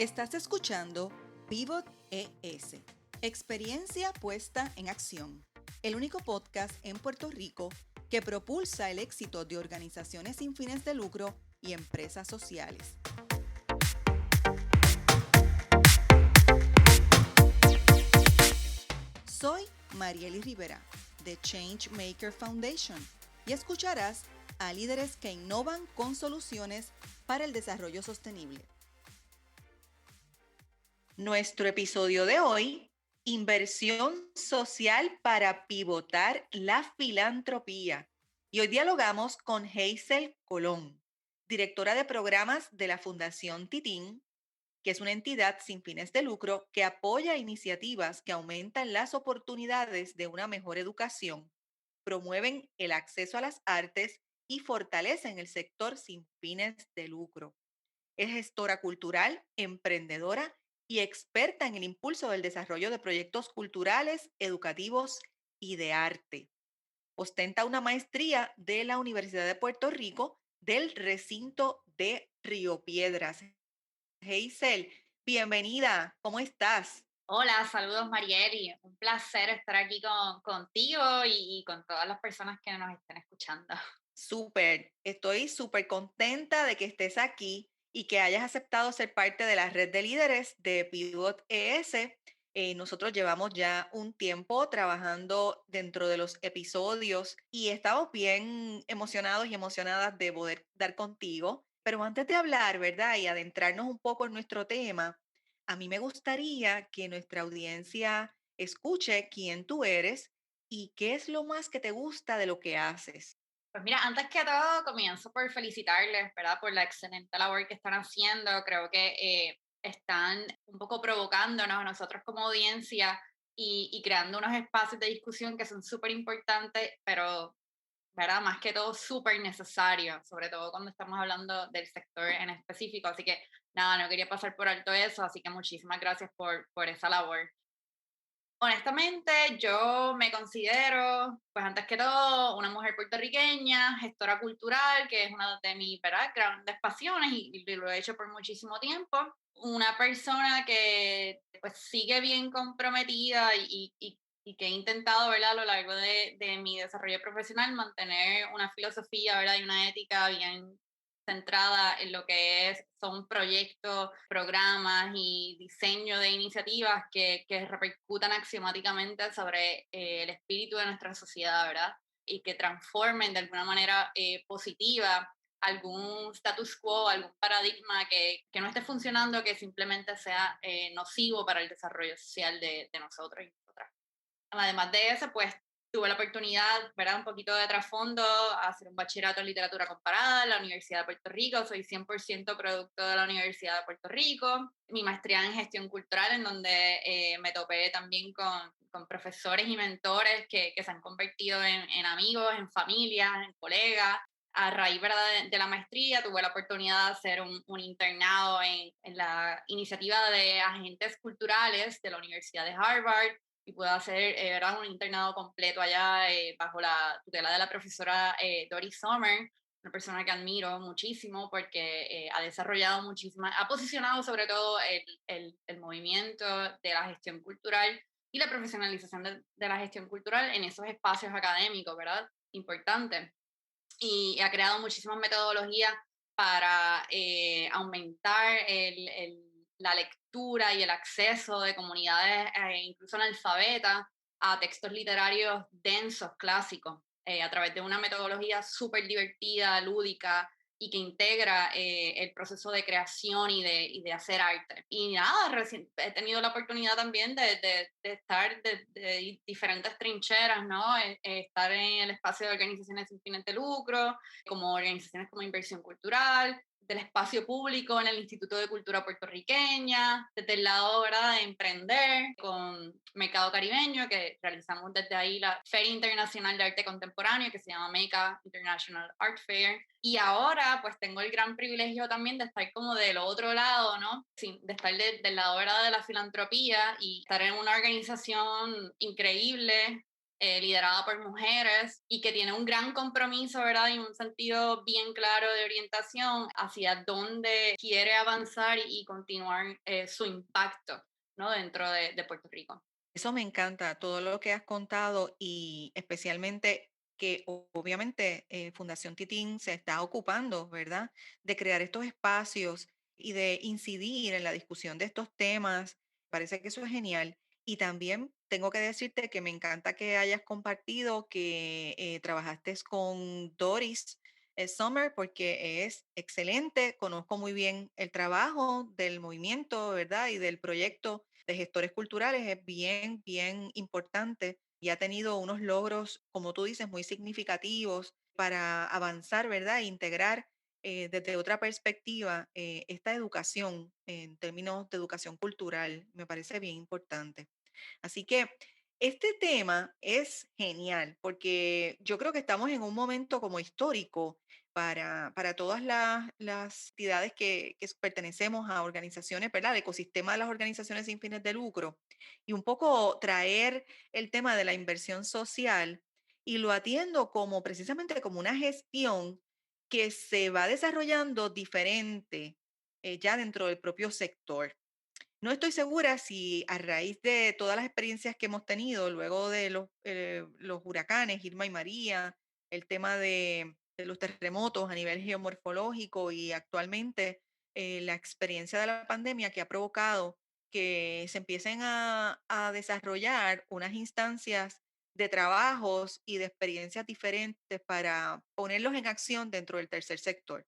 Estás escuchando Pivot ES, experiencia puesta en acción, el único podcast en Puerto Rico que propulsa el éxito de organizaciones sin fines de lucro y empresas sociales. Soy Marieli Rivera, de Changemaker Foundation, y escucharás a líderes que innovan con soluciones para el desarrollo sostenible. Nuestro episodio de hoy, inversión social para pivotar la filantropía. Y hoy dialogamos con Hazel Colón, directora de programas de la Fundación Titín, que es una entidad sin fines de lucro que apoya iniciativas que aumentan las oportunidades de una mejor educación, promueven el acceso a las artes y fortalecen el sector sin fines de lucro. Es gestora cultural, emprendedora y experta en el impulso del desarrollo de proyectos culturales, educativos y de arte. Ostenta una maestría de la Universidad de Puerto Rico del recinto de Río Piedras. Hazel, bienvenida, ¿cómo estás? Hola, saludos Marieli. Un placer estar aquí contigo y con todas las personas que nos estén escuchando. Estoy súper contenta de que estés aquí y que hayas aceptado ser parte de la red de líderes de Pivot ES. Nosotros llevamos ya un tiempo trabajando dentro de los episodios y estamos bien emocionados y emocionadas de poder dar contigo. Pero antes de hablar, ¿verdad? Y adentrarnos un poco en nuestro tema, a mí me gustaría que nuestra audiencia escuche quién tú eres y qué es lo más que te gusta de lo que haces. Pues mira, antes que todo, comienzo por felicitarles, ¿verdad? Por la excelente labor que están haciendo. Creo que están un poco provocándonos a nosotros como audiencia y creando unos espacios de discusión que son súper importantes, pero, ¿verdad? Más que todo, súper necesarios, sobre todo cuando estamos hablando del sector en específico. Así que, nada, no quería pasar por alto eso, así que muchísimas gracias por esa labor. Honestamente, yo me considero, pues antes que todo, una mujer puertorriqueña, gestora cultural, que es una de mis, ¿verdad?, grandes pasiones y lo he hecho por muchísimo tiempo. Una persona que pues sigue bien comprometida y que he intentado, ¿verdad?, a lo largo de mi desarrollo profesional mantener una filosofía, ¿verdad?, y una ética bien centrada en lo que son proyectos, programas y diseño de iniciativas que repercutan axiomáticamente sobre el espíritu de nuestra sociedad, ¿verdad? Y que transformen de alguna manera positiva algún status quo, algún paradigma que no esté funcionando, que simplemente sea nocivo para el desarrollo social de nosotros y nosotras. Además de eso, pues tuve la oportunidad, ¿verdad? Un poquito de trasfondo, a hacer un bachillerato en literatura comparada en la Universidad de Puerto Rico. Soy 100% producto de la Universidad de Puerto Rico. Mi maestría en gestión cultural, en donde me topé también con profesores y mentores que se han convertido en amigos, en familias, en colegas. A raíz, ¿verdad?, de la maestría, tuve la oportunidad de hacer un internado en la iniciativa de agentes culturales de la Universidad de Harvard y pude hacer era un internado completo allá bajo la tutela de la profesora Doris Sommer, una persona que admiro muchísimo porque ha desarrollado muchísimas, ha posicionado sobre todo el movimiento de la gestión cultural y la profesionalización de la gestión cultural en esos espacios académicos, ¿verdad? Importante. Y ha creado muchísimas metodologías para aumentar la lectura y el acceso de comunidades, incluso analfabetas, a textos literarios densos, clásicos, a través de una metodología súper divertida, lúdica y que integra el proceso de creación y de hacer arte. Y nada, he tenido la oportunidad también de estar de diferentes trincheras, ¿no? Estar en el espacio de organizaciones sin fines de lucro, como organizaciones como Inversión Cultural, del espacio público en el Instituto de Cultura Puertorriqueña, desde el lado, ¿verdad?, de emprender con Mercado Caribeño, que realizamos desde ahí la Feria Internacional de Arte Contemporáneo, que se llama MECA International Art Fair. Y ahora, pues tengo el gran privilegio también de estar como del otro lado, ¿no? Sí, de estar del lado, ¿verdad?, de la filantropía y estar en una organización increíble, liderada por mujeres y que tiene un gran compromiso, ¿verdad? Y un sentido bien claro de orientación hacia dónde quiere avanzar y continuar su impacto, ¿no? Dentro de Puerto Rico. Eso me encanta, todo lo que has contado y especialmente que obviamente Fundación Titín se está ocupando, ¿verdad? De crear estos espacios y de incidir en la discusión de estos temas. Parece que eso es genial. Y también tengo que decirte que me encanta que hayas compartido que trabajaste con Doris Summer porque es excelente. Conozco muy bien el trabajo del movimiento, ¿verdad? Y del proyecto de gestores culturales es bien, bien importante y ha tenido unos logros, como tú dices, muy significativos para avanzar, ¿verdad? E integrar desde otra perspectiva esta educación en términos de educación cultural. Me parece bien importante. Así que este tema es genial porque yo creo que estamos en un momento como histórico para todas las entidades que pertenecemos a organizaciones, ¿verdad? El ecosistema de las organizaciones sin fines de lucro y un poco traer el tema de la inversión social y lo atiendo como precisamente como una gestión que se va desarrollando diferente ya dentro del propio sector. No estoy segura si a raíz de todas las experiencias que hemos tenido luego de los huracanes Irma y María, el tema de los terremotos a nivel geomorfológico y actualmente la experiencia de la pandemia que ha provocado que se empiecen a desarrollar unas instancias de trabajos y de experiencias diferentes para ponerlos en acción dentro del tercer sector.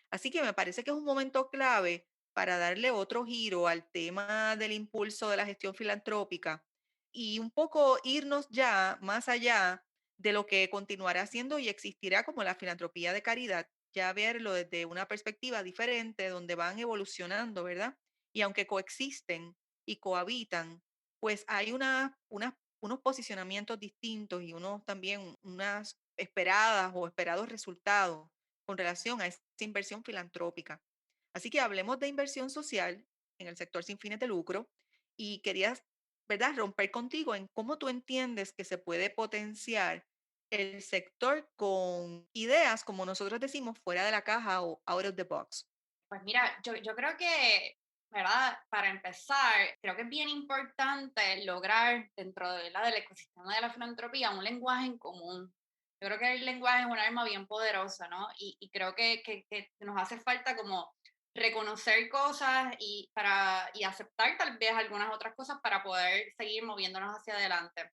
Así que me parece que es un momento clave para darle otro giro al tema del impulso de la gestión filantrópica y un poco irnos ya más allá de lo que continuará siendo y existirá como la filantropía de caridad, ya verlo desde una perspectiva diferente donde van evolucionando, ¿verdad? Y aunque coexisten y cohabitan, pues hay unos posicionamientos distintos y unos también unas esperadas o esperados resultados con relación a esa inversión filantrópica. Así que hablemos de inversión social en el sector sin fines de lucro y querías, ¿verdad?, romper contigo en cómo tú entiendes que se puede potenciar el sector con ideas, como nosotros decimos, fuera de la caja o out of the box. Pues mira, yo creo que, ¿verdad? Para empezar, creo que es bien importante lograr dentro del ecosistema de la filantropía un lenguaje en común. Yo creo que el lenguaje es un arma bien poderosa, ¿no? Y creo que nos hace falta como reconocer cosas y aceptar tal vez algunas otras cosas para poder seguir moviéndonos hacia adelante.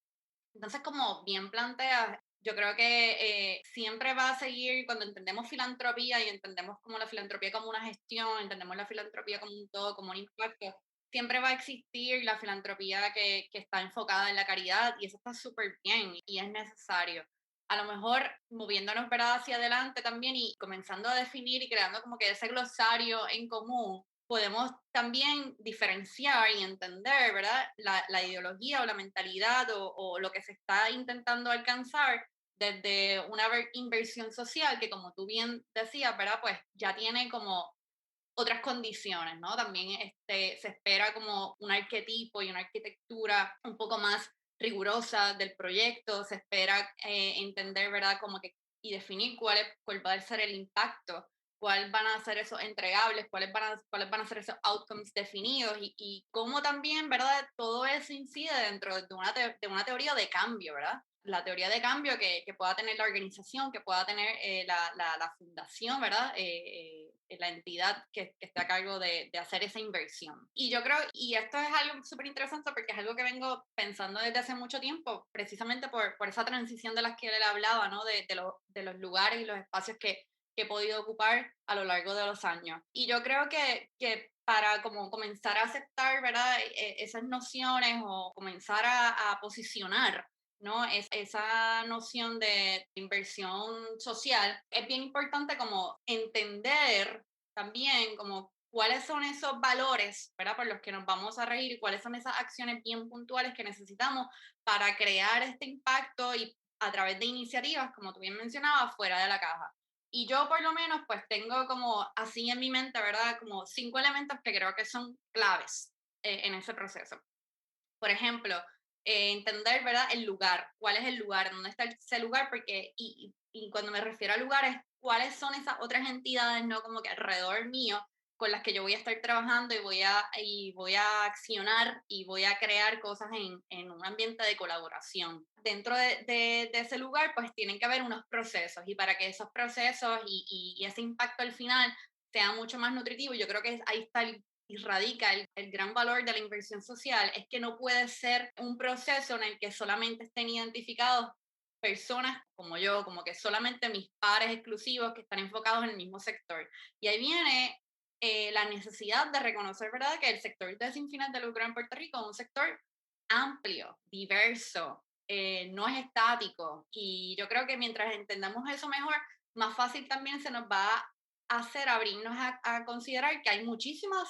Entonces, como bien planteas, yo creo que siempre va a seguir, cuando entendemos filantropía y entendemos como la filantropía como una gestión, entendemos la filantropía como un todo, como un impacto, siempre va a existir la filantropía que está enfocada en la caridad y eso está súper bien y es necesario. A lo mejor moviéndonos, ¿verdad?, hacia adelante también y comenzando a definir y creando como que ese glosario en común, podemos también diferenciar y entender, ¿verdad?, la ideología o la mentalidad o lo que se está intentando alcanzar desde una inversión social que, como tú bien decías, ¿verdad?, pues ya tiene como otras condiciones, ¿no? También se espera como un arquetipo y una arquitectura un poco más rigurosa del proyecto, se espera entender, ¿verdad?, como que y definir cuál va a ser el impacto, cuáles van a ser esos entregables, cuáles van a ser esos outcomes definidos y cómo también, ¿verdad?, todo eso incide dentro de una teoría de cambio, ¿verdad? La teoría de cambio que pueda tener la organización, que pueda tener la fundación, ¿verdad? La entidad que esté a cargo de hacer esa inversión. Y yo creo, y esto es algo súper interesante porque es algo que vengo pensando desde hace mucho tiempo, precisamente por esa transición de las que él hablaba, ¿no? De los lugares y los espacios que he podido ocupar a lo largo de los años. Y yo creo que para como comenzar a aceptar, ¿verdad? Esas nociones o comenzar a posicionar, ¿no? Esa noción de inversión social es bien importante como entender también como cuáles son esos valores, ¿verdad? Por los que nos vamos a regir y cuáles son esas acciones bien puntuales que necesitamos para crear este impacto y a través de iniciativas, como tú bien mencionabas, fuera de la caja. Y yo por lo menos pues tengo como así en mi mente, ¿verdad? Como 5 elementos que creo que son claves en ese proceso. Por ejemplo, entender, ¿verdad? El lugar, cuál es el lugar, dónde está ese lugar, porque, y cuando me refiero a lugares, cuáles son esas otras entidades, ¿no? Como que alrededor mío, con las que yo voy a estar trabajando y voy a accionar y voy a crear cosas en un ambiente de colaboración. Dentro de ese lugar, pues tienen que haber unos procesos y para que esos procesos y ese impacto al final sea mucho más nutritivo, yo creo que ahí está y radica el gran valor de la inversión social, es que no puede ser un proceso en el que solamente estén identificados personas como yo, como que solamente mis pares exclusivos que están enfocados en el mismo sector. Y ahí viene la necesidad de reconocer, ¿verdad?, que el sector de sin fines de lucro en Puerto Rico es un sector amplio, diverso, no es estático. Y yo creo que mientras entendamos eso mejor, más fácil también se nos va a hacer abrirnos a considerar que hay muchísimas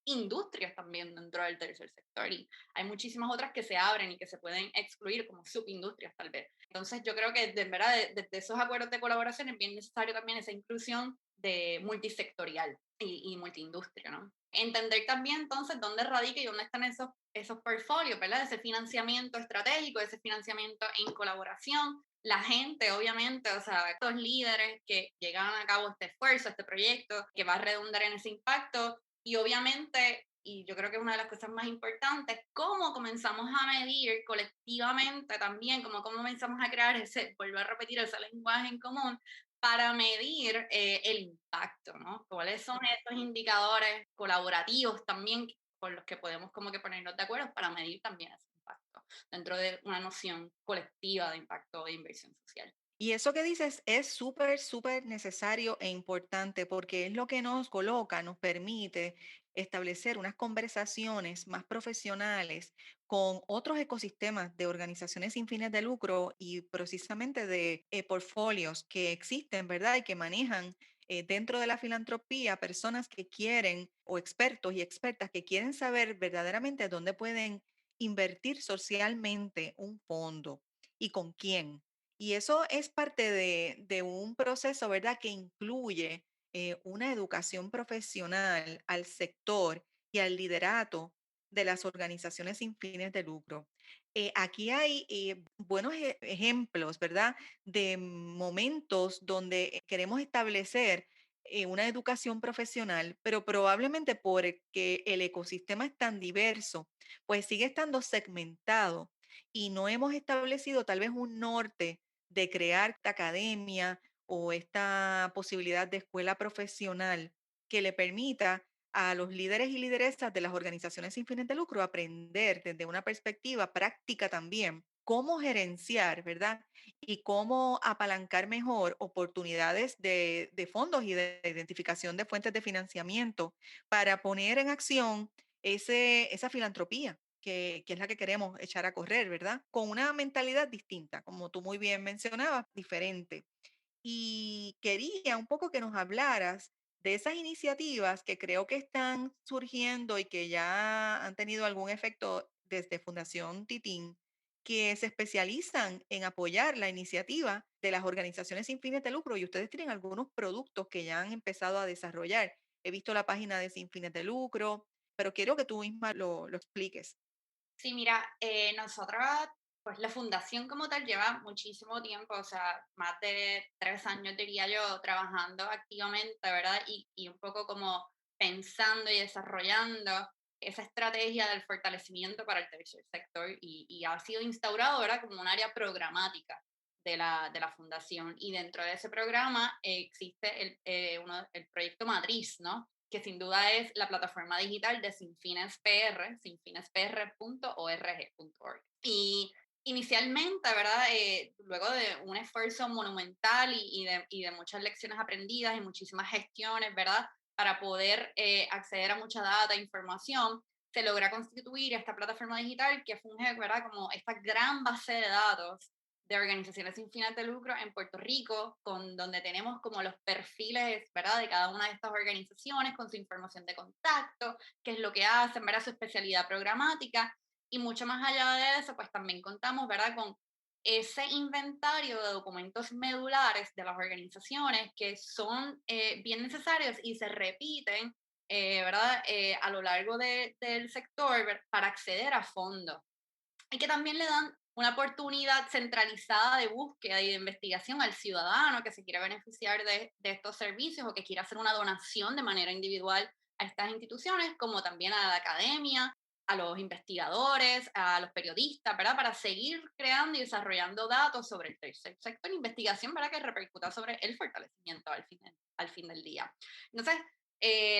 industrias también dentro del tercer sector y hay muchísimas otras que se abren y que se pueden excluir como subindustrias tal vez. Entonces yo creo que de verdad de esos acuerdos de colaboración es bien necesario también esa inclusión de multisectorial y multiindustria, ¿no? Entender también entonces dónde radica y dónde están esos portfolios, ¿verdad? Ese financiamiento estratégico, ese financiamiento en colaboración, la gente, obviamente, o sea, estos líderes que llegan a cabo este esfuerzo, este proyecto, que va a redundar en ese impacto, y obviamente, y yo creo que una de las cosas más importantes, cómo comenzamos a medir colectivamente también, cómo comenzamos a crear ese, vuelvo a repetir, ese lenguaje en común para medir el impacto, ¿no? ¿Cuáles son estos indicadores colaborativos también con los que podemos como que ponernos de acuerdo para medir también ese impacto dentro de una noción colectiva de impacto de inversión social? Y eso que dices es súper, súper necesario e importante porque es lo que nos coloca, nos permite establecer unas conversaciones más profesionales con otros ecosistemas de organizaciones sin fines de lucro y precisamente de portfolios que existen, ¿verdad? Y que manejan dentro de la filantropía personas que quieren, o expertos y expertas que quieren saber verdaderamente dónde pueden invertir socialmente un fondo y con quién. Y eso es parte de un proceso, ¿verdad?, que incluye una educación profesional al sector y al liderato de las organizaciones sin fines de lucro. Aquí hay buenos ejemplos, ¿verdad?, de momentos donde queremos establecer una educación profesional, pero probablemente porque el ecosistema es tan diverso, pues sigue estando segmentado y no hemos establecido tal vez un norte de crear esta academia o esta posibilidad de escuela profesional que le permita a los líderes y lideresas de las organizaciones sin fines de lucro aprender desde una perspectiva práctica también cómo gerenciar, ¿verdad? Y cómo apalancar mejor oportunidades de fondos y de identificación de fuentes de financiamiento para poner en acción esa filantropía que es la que queremos echar a correr, ¿verdad? Con una mentalidad distinta, como tú muy bien mencionabas, diferente. Y quería un poco que nos hablaras de esas iniciativas que creo que están surgiendo y que ya han tenido algún efecto desde Fundación Titín, que se especializan en apoyar la iniciativa de las organizaciones sin fines de lucro y ustedes tienen algunos productos que ya han empezado a desarrollar. He visto la página de Sin Fines de Lucro, pero quiero que tú misma lo expliques. Sí, mira, nosotros, pues la fundación como tal lleva muchísimo tiempo, o sea, más de 3 años diría yo, trabajando activamente, ¿verdad? Y un poco como pensando y desarrollando esa estrategia del fortalecimiento para el tercer sector y ha sido instaurado, ¿verdad? Como un área programática de la fundación. Y dentro de ese programa existe el proyecto Matriz, ¿no? Que sin duda es la plataforma digital de Sinfines PR, sinfinespr.org.org. Y inicialmente, ¿verdad? Luego de un esfuerzo monumental y de muchas lecciones aprendidas y muchísimas gestiones, ¿verdad? Para poder acceder a mucha data e información, se logra constituir esta plataforma digital que funge, ¿verdad? Como esta gran base de datos de organizaciones sin fines de lucro en Puerto Rico, donde tenemos como los perfiles, ¿verdad?, de cada una de estas organizaciones, con su información de contacto, qué es lo que hacen, ¿verdad?, su especialidad programática, y mucho más allá de eso, pues también contamos, ¿verdad?, con ese inventario de documentos medulares de las organizaciones que son bien necesarios y se repiten, ¿verdad?, a lo largo del sector para acceder a fondos y que también le dan una oportunidad centralizada de búsqueda y de investigación al ciudadano que se quiera beneficiar de estos servicios o que quiera hacer una donación de manera individual a estas instituciones, como también a la academia, a los investigadores, a los periodistas, ¿verdad? Para seguir creando y desarrollando datos sobre el tercer sector, investigación, ¿verdad? Que repercuta sobre el fortalecimiento al fin del día. Entonces,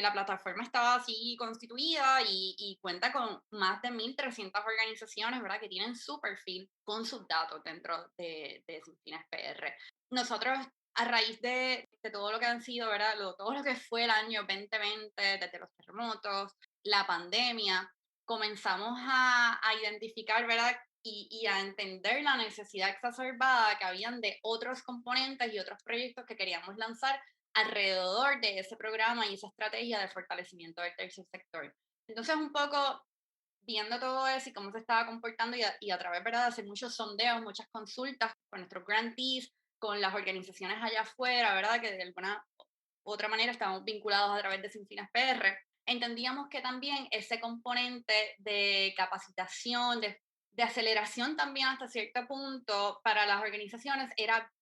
la plataforma estaba así constituida y cuenta con más de 1.300 organizaciones, ¿verdad? Que tienen su perfil con sus datos dentro de Sin Fines PR. Nosotros, a raíz de todo lo que han sido, ¿verdad? Todo lo que fue el año 2020, desde los terremotos, la pandemia, comenzamos a identificar, ¿verdad? Y a entender la necesidad exacerbada que habían de otros componentes y otros proyectos que queríamos lanzar alrededor de ese programa y esa estrategia de fortalecimiento del tercer sector. Entonces, un poco viendo todo eso y cómo se estaba comportando y a través, ¿verdad?, de hacer muchos sondeos, muchas consultas con nuestros grantees, con las organizaciones allá afuera, ¿verdad?, que de alguna otra manera estamos vinculados a través de Sin Fines PR, entendíamos que también ese componente de capacitación, de aceleración también hasta cierto punto para las organizaciones era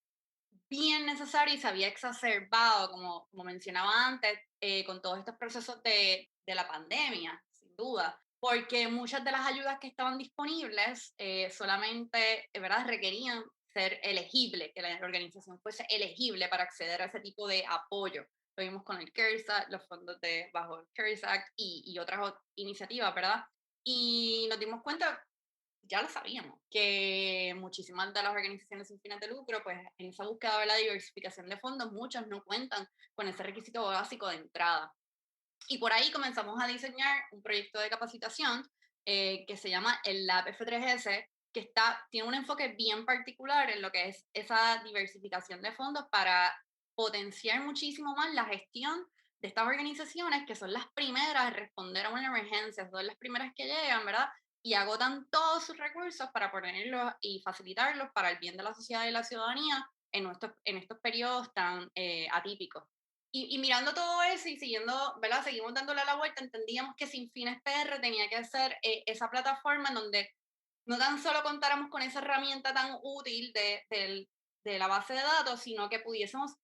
bien necesario y se había exacerbado, como mencionaba antes, con todos estos procesos de la pandemia, sin duda, porque muchas de las ayudas que estaban disponibles solamente, ¿verdad?, requerían ser elegible, que la organización fuese elegible para acceder a ese tipo de apoyo. Lo vimos con el CARES Act, los fondos bajo el CARES Act y otras iniciativas, ¿verdad? Y nos dimos cuenta, ya lo sabíamos, que muchísimas de las organizaciones sin fines de lucro, pues en esa búsqueda de la diversificación de fondos, muchos no cuentan con ese requisito básico de entrada. Y por ahí comenzamos a diseñar un proyecto de capacitación que se llama el Lab F3S, que tiene un enfoque bien particular en lo que es esa diversificación de fondos para potenciar muchísimo más la gestión de estas organizaciones que son las primeras a responder a una emergencia, son las primeras que llegan, ¿verdad? Y agotan todos sus recursos para ponerlos y facilitarlos para el bien de la sociedad y la ciudadanía en estos periodos tan atípicos. Y mirando todo eso y siguiendo, ¿verdad? Seguimos dándole la vuelta, entendíamos que Sin Fines PR tenía que ser esa plataforma en donde no tan solo contáramos con esa herramienta tan útil de la base de datos, sino que pudiésemos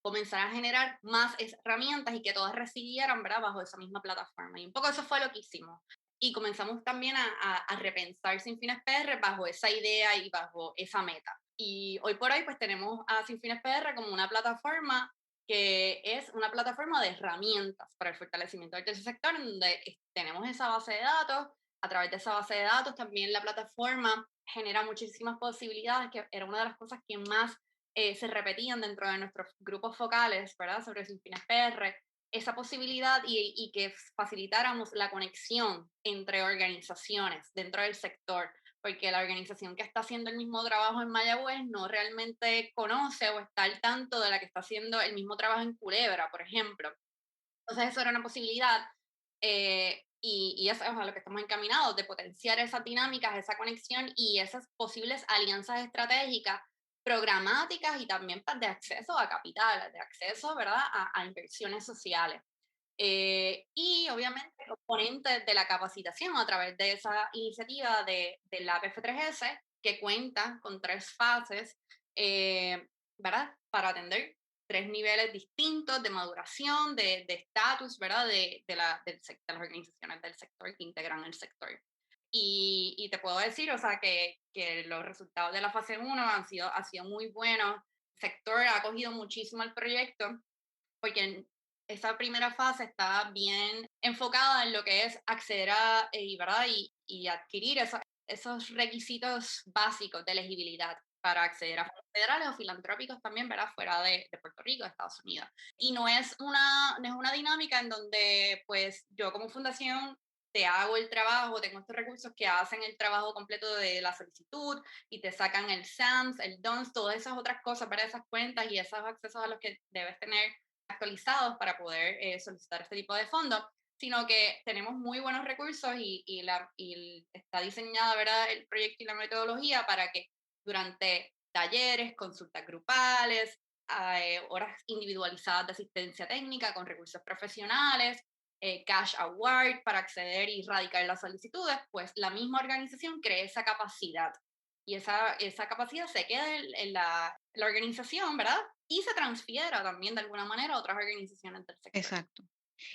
comenzar a generar más herramientas y que todas recibieran, ¿verdad?, bajo esa misma plataforma. Y un poco eso fue lo que hicimos. Y comenzamos también a repensar Sin Fines PR bajo esa idea y bajo esa meta. Y hoy por hoy pues tenemos a Sin Fines PR como una plataforma que es una plataforma de herramientas para el fortalecimiento del tercer sector, en donde tenemos esa base de datos. A través de esa base de datos también la plataforma genera muchísimas posibilidades, que era una de las cosas que más se repetían dentro de nuestros grupos focales, ¿verdad?, sobre Sin Fines PR, esa posibilidad y que facilitáramos la conexión entre organizaciones dentro del sector, porque la organización que está haciendo el mismo trabajo en Mayagüez no realmente conoce o está al tanto de la que está haciendo el mismo trabajo en Culebra, por ejemplo. Entonces eso era una posibilidad y eso es a lo que estamos encaminados, de potenciar esas dinámicas, esa conexión y esas posibles alianzas estratégicas, programáticas y también de acceso a capital, de acceso, ¿verdad?, a inversiones sociales. Y obviamente componentes de la capacitación a través de esa iniciativa de la PF3S, que cuenta con 3 fases, ¿verdad?, para atender 3 niveles distintos de maduración, de estatus, ¿verdad?, de las organizaciones del sector que integran el sector. Y te puedo decir, o sea, que los resultados de la fase 1 han sido muy buenos. El sector ha acogido muchísimo el proyecto porque esa primera fase está bien enfocada en lo que es acceder a, ¿verdad? Y adquirir esos requisitos básicos de elegibilidad para acceder a fondos federales o filantrópicos también, ¿verdad?, fuera de Puerto Rico, de Estados Unidos. Y no es una dinámica en donde, pues, yo como fundación te hago el trabajo, tengo estos recursos que hacen el trabajo completo de la solicitud y te sacan el SAMS, el DONS, todas esas otras cosas, para esas cuentas y esos accesos a los que debes tener actualizados para poder solicitar este tipo de fondos, sino que tenemos muy buenos recursos y está diseñada, ¿verdad?, el proyecto y la metodología para que durante talleres, consultas grupales, horas individualizadas de asistencia técnica con recursos profesionales, cash award para acceder y radicar las solicitudes, pues la misma organización cree esa capacidad. Y esa capacidad se queda en la organización, ¿verdad? Y se transfiera también de alguna manera a otras organizaciones del sector. Exacto.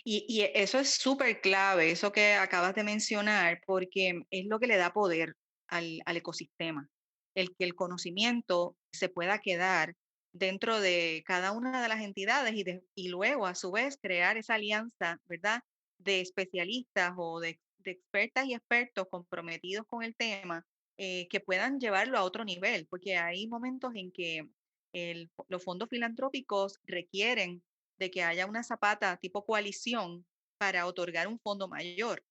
Y eso es súper clave, eso que acabas de mencionar, porque es lo que le da poder al ecosistema, el que el conocimiento se pueda quedar dentro de cada una de las entidades y luego, a su vez, crear esa alianza, ¿verdad? De especialistas o de expertas y expertos comprometidos con el tema, que puedan llevarlo a otro nivel, porque hay momentos en que los fondos filantrópicos requieren de que haya una zapata tipo coalición para otorgar un fondo mayor.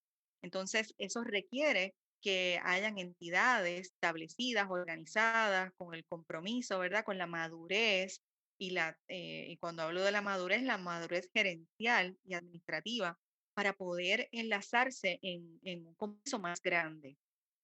Entonces, eso requiere que hayan entidades establecidas, organizadas, con el compromiso, ¿verdad? Con la madurez y cuando hablo de la madurez gerencial y administrativa para poder enlazarse en un compromiso más grande,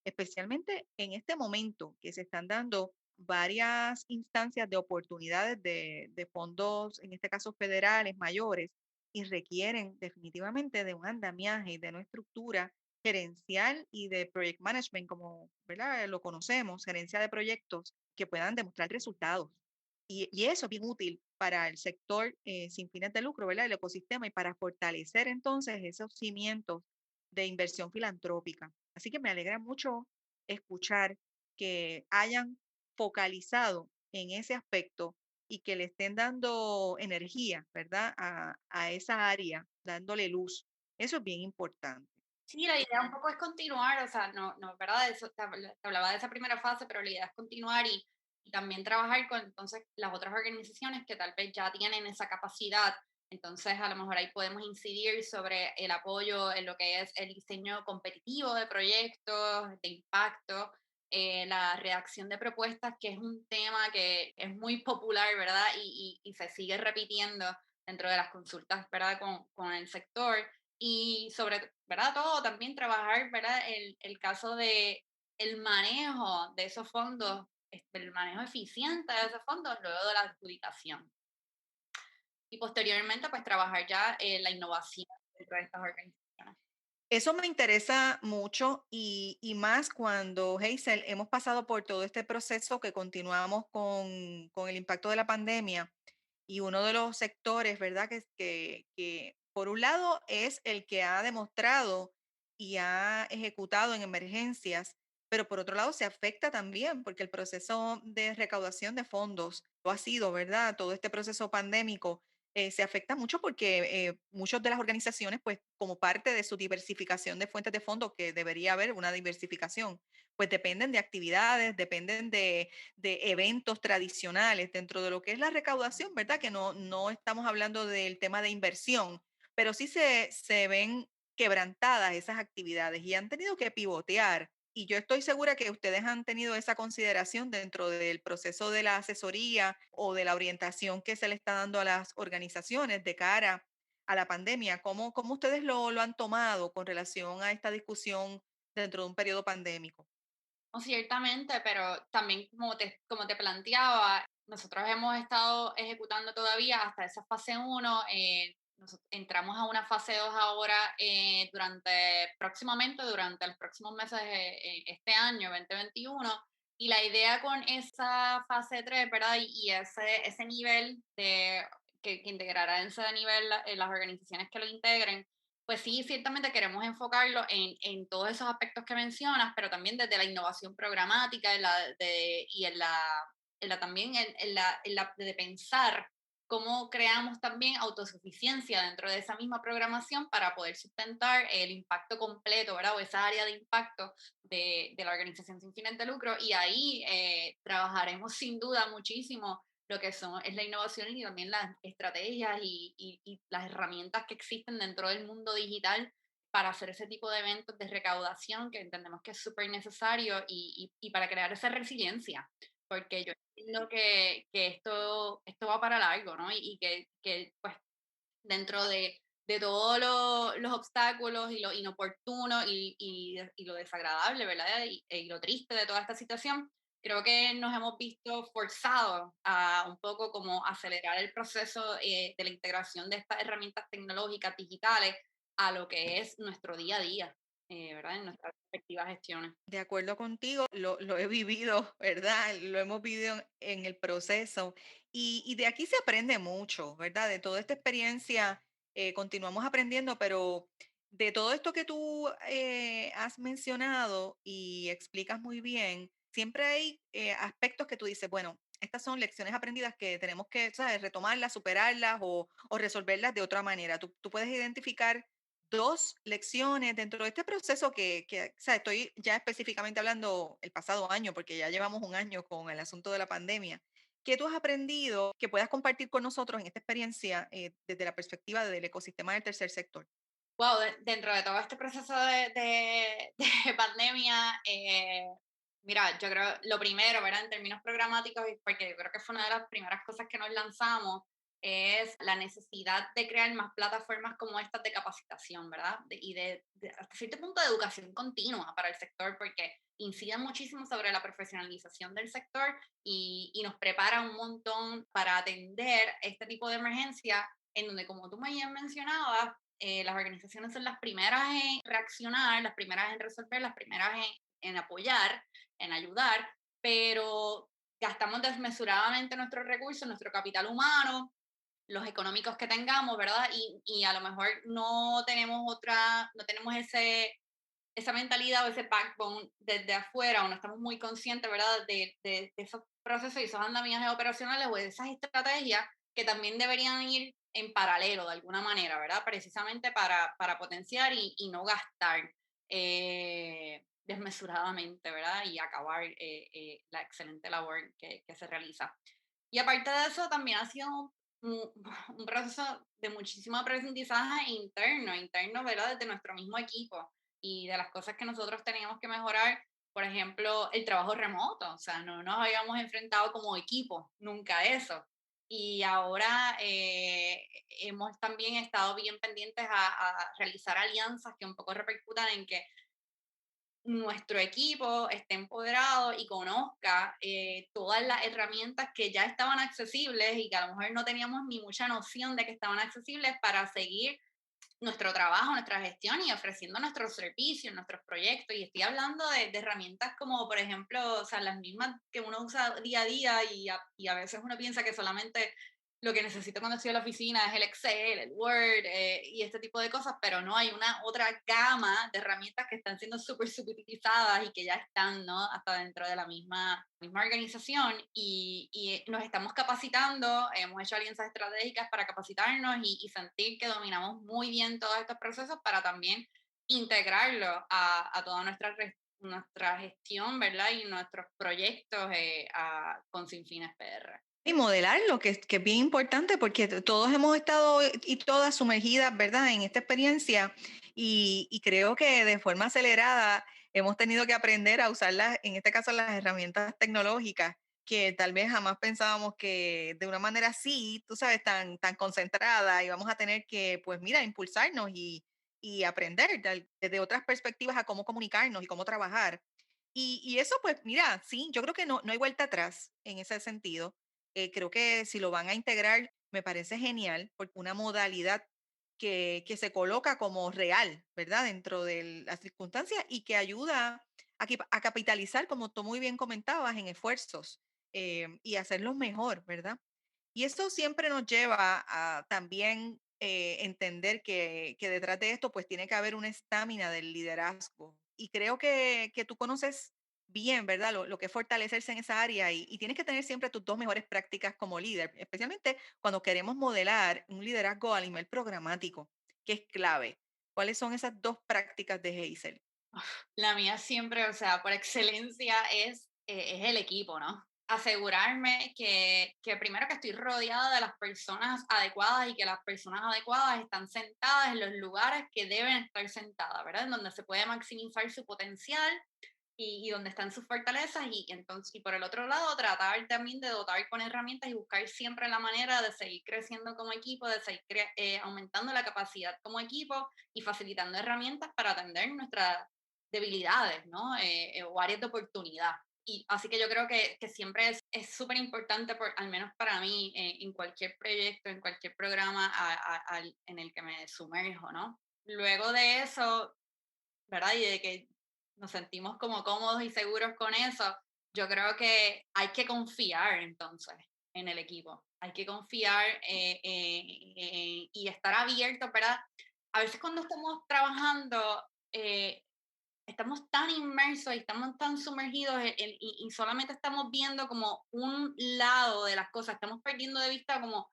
especialmente en este momento que se están dando varias instancias de oportunidades de fondos, en este caso federales, mayores, y requieren definitivamente de un andamiaje y de una estructura gerencial y de project management, como, ¿verdad? Lo conocemos, gerencia de proyectos que puedan demostrar resultados. Y eso es bien útil para el sector sin fines de lucro, ¿verdad? El ecosistema y para fortalecer entonces esos cimientos de inversión filantrópica. Así que me alegra mucho escuchar que hayan focalizado en ese aspecto y que le estén dando energía, ¿verdad? A esa área, dándole luz. Eso es bien importante. Sí, la idea un poco es continuar, o sea, no, ¿verdad? Eso, te hablaba de esa primera fase, pero la idea es continuar y también trabajar con entonces las otras organizaciones que tal vez ya tienen esa capacidad. Entonces, a lo mejor ahí podemos incidir sobre el apoyo en lo que es el diseño competitivo de proyectos, de impacto, la redacción de propuestas, que es un tema que es muy popular, ¿verdad? Y se sigue repitiendo dentro de las consultas, ¿verdad? Con el sector y sobre, ¿verdad? Todo también trabajar, ¿verdad? El caso de el manejo de esos fondos, el manejo eficiente de esos fondos luego de la adjudicación. Y posteriormente, pues trabajar ya en la innovación dentro de estas organizaciones. Eso me interesa mucho y más cuando, Hazel, hemos pasado por todo este proceso que continuamos con el impacto de la pandemia y uno de los sectores, ¿verdad? Que por un lado es el que ha demostrado y ha ejecutado en emergencias, pero por otro lado se afecta también porque el proceso de recaudación de fondos lo ha sido, ¿verdad? Todo este proceso pandémico se afecta mucho porque muchas de las organizaciones, pues como parte de su diversificación de fuentes de fondos, que debería haber una diversificación, pues dependen de actividades, dependen de eventos tradicionales dentro de lo que es la recaudación, ¿verdad? Que no estamos hablando del tema de inversión, pero sí se ven quebrantadas esas actividades y han tenido que pivotear. Y yo estoy segura que ustedes han tenido esa consideración dentro del proceso de la asesoría o de la orientación que se le está dando a las organizaciones de cara a la pandemia. ¿Cómo ustedes lo han tomado con relación a esta discusión dentro de un periodo pandémico? No, ciertamente, pero también como te planteaba, nosotros hemos estado ejecutando todavía hasta esa fase uno. Entramos a una fase 2 ahora próximamente, durante los próximos meses de este año, 2021. Y la idea con esa fase 3, ¿verdad? Y ese nivel que integrará en ese nivel las organizaciones que lo integren, pues sí, ciertamente queremos enfocarlo en todos esos aspectos que mencionas, pero también desde la innovación programática y también de pensar cómo creamos también autosuficiencia dentro de esa misma programación para poder sustentar el impacto completo, ¿verdad? O esa área de impacto de la organización sin fines de lucro. Y ahí trabajaremos sin duda muchísimo lo que es la innovación y también las estrategias y las herramientas que existen dentro del mundo digital para hacer ese tipo de eventos de recaudación que entendemos que es súper necesario y para crear esa resiliencia, porque yo entiendo que esto va para largo, ¿no? Y que pues dentro de todos los obstáculos y lo inoportuno y lo desagradable, ¿verdad? Y lo triste de toda esta situación, creo que nos hemos visto forzados a un poco como acelerar el proceso de la integración de estas herramientas tecnológicas digitales a lo que es nuestro día a día, ¿verdad? En nuestras respectivas gestiones. De acuerdo contigo, lo he vivido, ¿verdad? Lo hemos vivido en el proceso y de aquí se aprende mucho, ¿verdad? De toda esta experiencia continuamos aprendiendo, pero de todo esto que tú has mencionado y explicas muy bien, siempre hay aspectos que tú dices, bueno, estas son lecciones aprendidas que tenemos que, ¿sabes? Retomarlas, superarlas o resolverlas de otra manera. Tú puedes identificar dos lecciones dentro de este proceso o sea, estoy ya específicamente hablando el pasado año, porque ya llevamos un año con el asunto de la pandemia. ¿Qué tú has aprendido que puedas compartir con nosotros en esta experiencia desde la perspectiva del ecosistema del tercer sector? Wow, dentro de todo este proceso de pandemia, mira, yo creo lo primero, ¿verdad? En términos programáticos, y porque yo creo que fue una de las primeras cosas que nos lanzamos, es la necesidad de crear más plataformas como estas de capacitación, ¿verdad? Hasta cierto punto de educación continua para el sector, porque inciden muchísimo sobre la profesionalización del sector y nos prepara un montón para atender este tipo de emergencia en donde, como tú me bien mencionabas, las organizaciones son las primeras en reaccionar, las primeras en resolver, las primeras en apoyar, en ayudar, pero gastamos desmesuradamente nuestros recursos, nuestro capital humano, los económicos que tengamos, ¿verdad? Y a lo mejor no tenemos esa mentalidad o ese backbone desde afuera, o no estamos muy conscientes, ¿verdad? De esos procesos y esos andamiajes operacionales o de esas estrategias que también deberían ir en paralelo de alguna manera, ¿verdad? Precisamente para potenciar y no gastar desmesuradamente, ¿verdad? Y acabar la excelente labor que se realiza. Y aparte de eso, también ha sido un, un proceso de muchísimo aprendizaje interno, ¿verdad? Desde nuestro mismo equipo y de las cosas que nosotros teníamos que mejorar, por ejemplo, el trabajo remoto, o sea, no nos habíamos enfrentado como equipo, nunca a eso. Y ahora hemos también estado bien pendientes a realizar alianzas que un poco repercutan en que nuestro equipo esté empoderado y conozca todas las herramientas que ya estaban accesibles y que a lo mejor no teníamos ni mucha noción de que estaban accesibles para seguir nuestro trabajo, nuestra gestión y ofreciendo nuestros servicios, nuestros proyectos. Y estoy hablando de herramientas como, por ejemplo, o sea, las mismas que uno usa día a día y a veces uno piensa que solamente lo que necesito cuando estoy en la oficina es el Excel, el Word y este tipo de cosas, pero no, hay una otra gama de herramientas que están siendo súper subutilizadas y que ya están, ¿no? Hasta dentro de la misma organización y nos estamos capacitando, hemos hecho alianzas estratégicas para capacitarnos y sentir que dominamos muy bien todos estos procesos para también integrarlo a toda nuestra gestión, ¿verdad? Y nuestros proyectos con sin fines PR. Y modelarlo, que es bien importante porque todos hemos estado y todas sumergidas, ¿verdad?, en esta experiencia y creo que de forma acelerada hemos tenido que aprender a usarlas, en este caso las herramientas tecnológicas, que tal vez jamás pensábamos que de una manera así, tú sabes, tan concentrada, íbamos a tener que, pues mira, impulsarnos y aprender desde otras perspectivas a cómo comunicarnos y cómo trabajar. Y eso, pues mira, sí, yo creo que no hay vuelta atrás en ese sentido. Creo que si lo van a integrar, me parece genial, porque una modalidad que se coloca como real, ¿verdad? Dentro de las circunstancias y que ayuda a capitalizar, como tú muy bien comentabas, en esfuerzos y hacerlos mejor, ¿verdad? Y eso siempre nos lleva a también entender que detrás de esto pues tiene que haber una estamina del liderazgo. Y creo que tú conoces bien, ¿verdad? Lo que es fortalecerse en esa área y tienes que tener siempre tus dos mejores prácticas como líder, especialmente cuando queremos modelar un liderazgo a nivel programático, que es clave. ¿Cuáles son esas dos prácticas de Hazel? La mía siempre, o sea, por excelencia es el equipo, ¿no? Asegurarme que primero que estoy rodeada de las personas adecuadas y que las personas adecuadas están sentadas en los lugares que deben estar sentadas, ¿verdad? En donde se puede maximizar su potencial y donde están sus fortalezas y por el otro lado tratar también de dotar con herramientas y buscar siempre la manera de seguir creciendo como equipo, de seguir aumentando la capacidad como equipo y facilitando herramientas para atender nuestras debilidades, ¿no? O áreas de oportunidad. Y así que yo creo que siempre es súper importante, al menos para mí, en cualquier proyecto, en cualquier programa en el que me sumerjo, ¿no? luego de eso, ¿verdad? Y de que nos sentimos como cómodos y seguros con eso, yo creo que hay que confiar entonces en el equipo. Hay que confiar y estar abiertos, ¿verdad? A veces cuando estamos trabajando, estamos tan inmersos y estamos tan sumergidos y solamente estamos viendo como un lado de las cosas, estamos perdiendo de vista como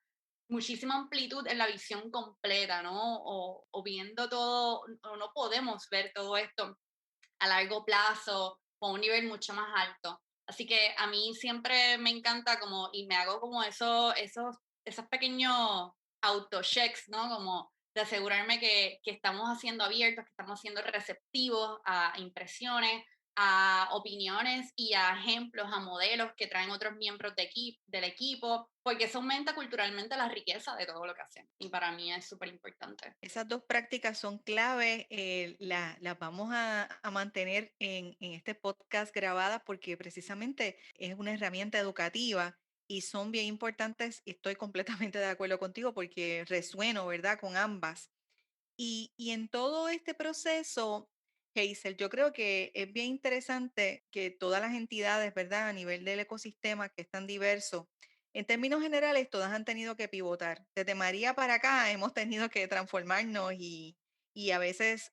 muchísima amplitud en la visión completa, ¿no? O viendo todo, o no podemos ver todo esto a largo plazo o a un nivel mucho más alto. Así que a mí siempre me encanta como, y me hago como esos pequeños auto-checks, ¿no? Como de asegurarme que estamos haciendo abiertos, que estamos siendo receptivos a impresiones, a opiniones y a ejemplos, a modelos que traen otros miembros del equipo, porque eso aumenta culturalmente la riqueza de todo lo que hacen. Y para mí es súper importante. Esas dos prácticas son clave, las vamos a mantener en este podcast grabadas porque precisamente es una herramienta educativa y son bien importantes. Estoy completamente de acuerdo contigo porque resueno, ¿verdad?, con ambas. Y en todo este proceso, Hazel, yo creo que es bien interesante que todas las entidades, ¿verdad?, a nivel del ecosistema que es tan diverso, en términos generales, todas han tenido que pivotar. Desde María para acá hemos tenido que transformarnos y a veces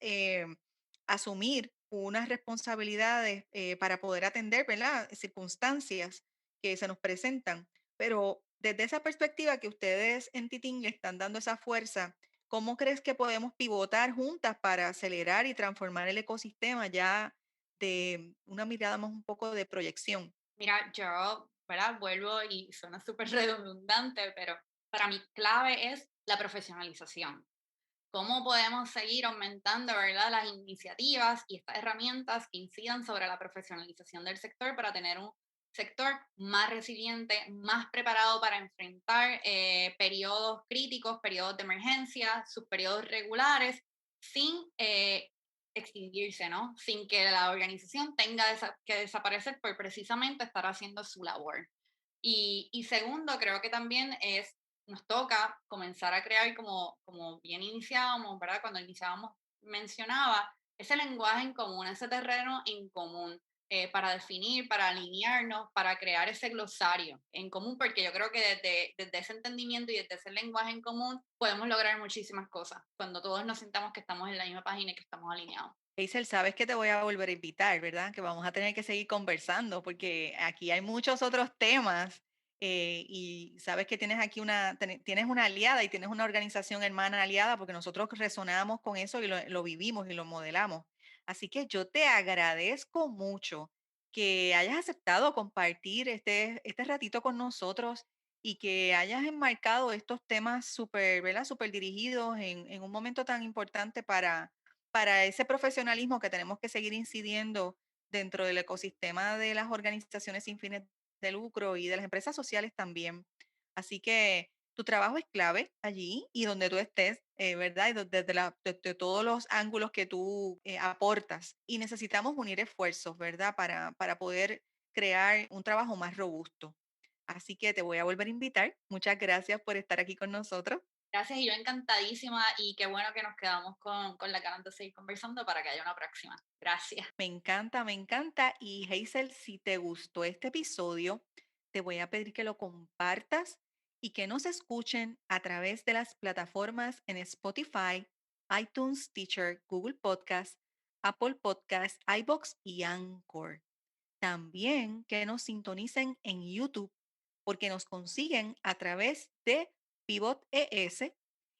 asumir unas responsabilidades para poder atender, ¿verdad?, circunstancias que se nos presentan. Pero desde esa perspectiva que ustedes en Titín le están dando esa fuerza, ¿cómo crees que podemos pivotar juntas para acelerar y transformar el ecosistema ya de una mirada más un poco de proyección? Mira, yo, ¿verdad? Vuelvo y suena súper redundante, pero para mí clave es la profesionalización. ¿Cómo podemos seguir aumentando, ¿verdad?, las iniciativas y estas herramientas que incidan sobre la profesionalización del sector para tener un sector más resiliente, más preparado para enfrentar periodos críticos, periodos de emergencia, sus periodos regulares, sin extinguirse, ¿no? Sin que la organización tenga que desaparecer por precisamente estar haciendo su labor. Y segundo, creo que también nos toca comenzar a crear, como bien iniciábamos, ¿verdad? Cuando iniciábamos, mencionaba, ese lenguaje en común, ese terreno en común, para definir, para alinearnos, para crear ese glosario en común, porque yo creo que desde ese entendimiento y desde ese lenguaje en común podemos lograr muchísimas cosas, cuando todos nos sintamos que estamos en la misma página y que estamos alineados. Hazel, sabes que te voy a volver a invitar, ¿verdad? Que vamos a tener que seguir conversando porque aquí hay muchos otros temas y sabes que tienes aquí tienes una aliada y tienes una organización hermana aliada porque nosotros resonamos con eso y lo vivimos y lo modelamos. Así que yo te agradezco mucho que hayas aceptado compartir este ratito con nosotros y que hayas enmarcado estos temas súper, ¿verdad? Súper dirigidos en un momento tan importante para ese profesionalismo que tenemos que seguir incidiendo dentro del ecosistema de las organizaciones sin fines de lucro y de las empresas sociales también. Así que tu trabajo es clave allí y donde tú estés, ¿verdad? Y desde todos los ángulos que tú aportas. Y necesitamos unir esfuerzos, ¿verdad? Para poder crear un trabajo más robusto. Así que te voy a volver a invitar. Muchas gracias por estar aquí con nosotros. Gracias y yo encantadísima y qué bueno que nos quedamos con la ganas de seguir conversando para que haya una próxima. Gracias. Me encanta, me encanta. Y Hazel, si te gustó este episodio, te voy a pedir que lo compartas y que nos escuchen a través de las plataformas en Spotify, iTunes, Teacher, Google Podcast, Apple Podcast, iBox y Anchor. También que nos sintonicen en YouTube porque nos consiguen a través de Pivot ES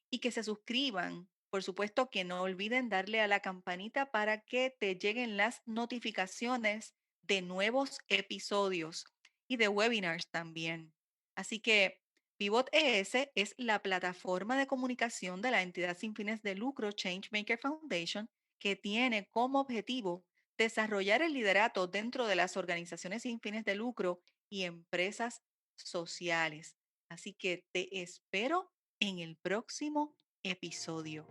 y que se suscriban. Por supuesto que no olviden darle a la campanita para que te lleguen las notificaciones de nuevos episodios y de webinars también. Así que Pivot ES es la plataforma de comunicación de la entidad sin fines de lucro Changemaker Foundation que tiene como objetivo desarrollar el liderato dentro de las organizaciones sin fines de lucro y empresas sociales. Así que te espero en el próximo episodio.